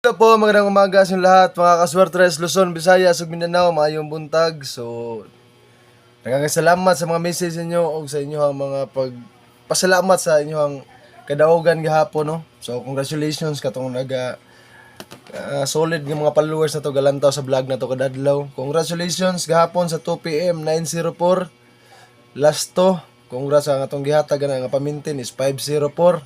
Hello po, magandang umaga sa inyo lahat, mga kaswertres, Luzon, Visayas, ug Mindanao, maayong buntag. So, nagkakasalamat sa mga message ninyo o sa inyo ang mga pagpasalamat sa inyo ang kadaugan gahapon, no? So, congratulations katong solid ng mga followers na to galantaw sa vlog na to kadadlaw. Congratulations gahapon sa 2 PM 904 last to. Congrats sa atong gihatag nga pamintin is 504.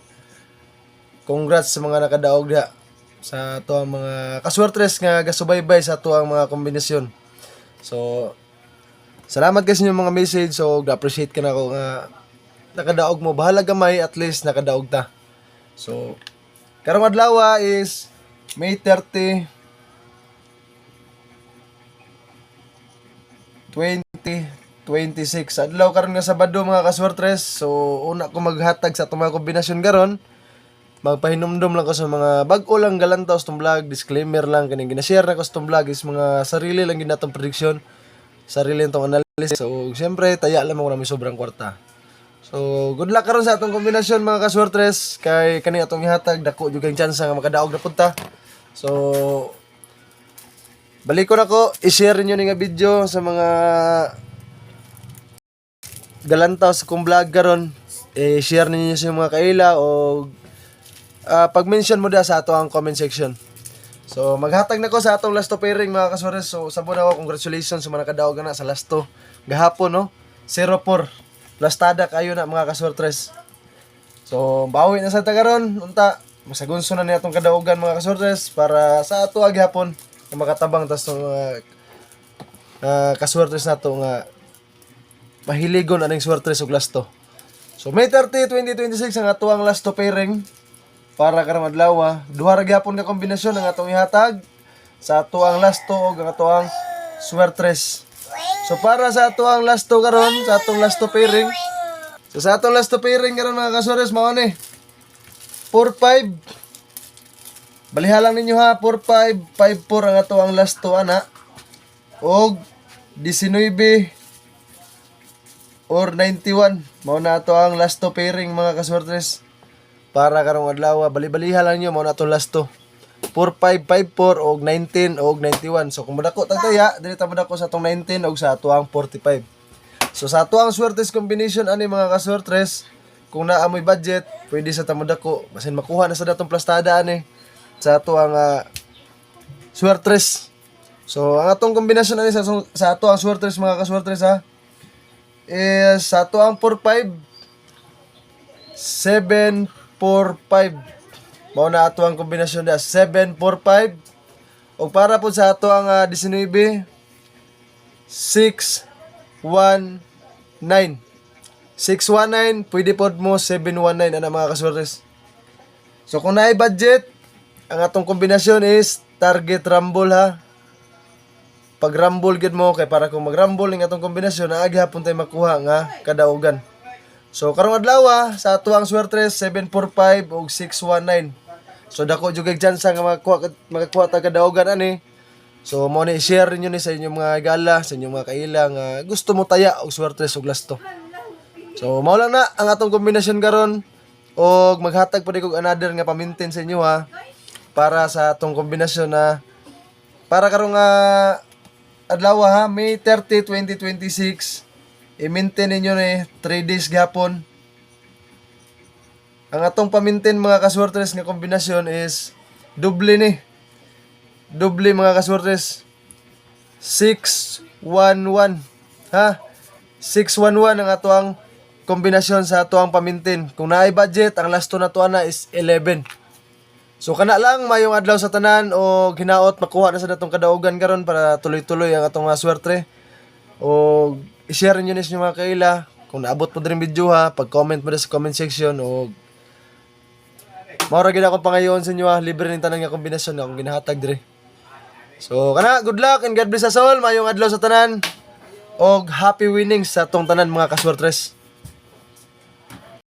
Congrats sa mga nakadaog diha sa ato ang mga kaswertres nga gasubaybay sa ato ang mga kombinasyon. So, salamat kasi yung mga message. So, na-appreciate ka na ako nga nakadaog mo. Bahala gamay, at least nakadaog ta. So, karong adlaw is May 30, 2026. Adlaw karon nga Sabado mga kaswertres. So, una ko maghatag sa atong mga kombinasyon karon. Magpahinumdum lang ko sa mga bag-o lang galantaw sa itong vlog. Disclaimer lang, kaning ginashare na ko sa itong vlog is mga sarili lang ginatong prediction, sarili itong analysis. So, siyempre, taya lang mo na may sobrang kwarta. So, good luck karon sa atong kombinasyon mga kaswertres. Kay kani atong ihatag, dako juga yung chance nga makadaog na punta. So, balik ko na ko, i-share niyo ni nga video sa mga galantaw sa kong vlog karon. I-share niyo sa mga kaila o pag-mention mo da sa ato ang comment section. So, maghatag na ko sa atong last to pairing mga kaswertres. So, sabon ako, congratulations sa mga nakadaog na sa last to. Gahapon, no? 0-4. Lastada kayo na mga kaswertres. So, bawi na sa tagaron. Unta, masagunso na niya atong kadaugan mga kaswertres para sa ato gihapon na makatabang tas ng kaswertres na to nga mahiligon aning swertres og last to. So, May 30, 2026 ang ato ang last to pairing. Para karong adlaw, duha ra gyapon nga kombinasyon ang atong ihatag sa ato ang last to ug ang ato ang swertres. So para sa ato ang last to karon, sa atong last to pairing. So sa atong last to pairing karon mga kaswertres mao ni 4-5. Baliha lang ninyo ha, 4-5, 5-4 ang ato ang last to ana. Og 19 or 91 mao na ato ang last to pairing mga kaswertres. Para karong adlaw, bali-baliha lang nyo, muna itong last to. 4-5, 5-4, og 19, og 91. So, kung madako tagtaya, dito madako sa itong 19, og sa ato ang 45. So, sa ato ang swertres combination, ani mga kaswertres, kung naamoy budget, pwede sa tamadako. Basin makuha na sa datong plastada, ani. Sa ato ang swertres. So, ang atong kombinasyon, ani, sa ato ang swertres, mga kaswertres, ha, is sa ato ang 4-5, 7-4-5. Mao na ato ang kombinasyon na 7-4-5. O para po sa ato ang 19, 6-1-9. 6-1-9, pwede po mo 7-1-9 ana mga kaswertres. So kung naay budget, ang atong kombinasyon is target rumble ha. Pag rumble gid mo kay para kung mag-rumble ning atong kombinasyon, naagi hapon tay makuha nga kadaugan. So karong adlaw sa ato ang swertres 7-4-5 ug 6-1-9. So dako jud kay chance nga makakuha ta kadaugan ani. So mo ni share niyo ni sa inyong mga gala, sa inyong mga kaila nga gusto mo taya og swertres ug lasto. So mao lang na ang atong kombinasyon karon og maghatag pa kog another nga pamintin sa inyo ha para sa atong kombinasyon na para karong adlaw ha May 30, 2026. I-maintain ninyo ni 3 days gapon. Ang atong pamintin mga kaswertres nga kombinasyon is doble ni. Doble mga kaswertres. 6-1-1. Ha? 6-1-1 ang ato ang kombinasyon sa ato ang pamintin. Kung naay budget, ang last to na to ana is 11. So kana lang mayong adlaw sa tanan o hinaot makuha na sa datong kadaugan karon para tuloy-tuloy ang atong mga swerte. O i-share niyo sa mga kaila kung naabot mo din video ha, pag-comment mo sa comment section o maura gid ako pangayon sa inyo ha, libre ning tanan nga kombinasyon na akong ginahatag dire. So kana, good luck and God bless us all, mayong adlaw sa tanan og happy winnings sa atong tanan mga kaswertres.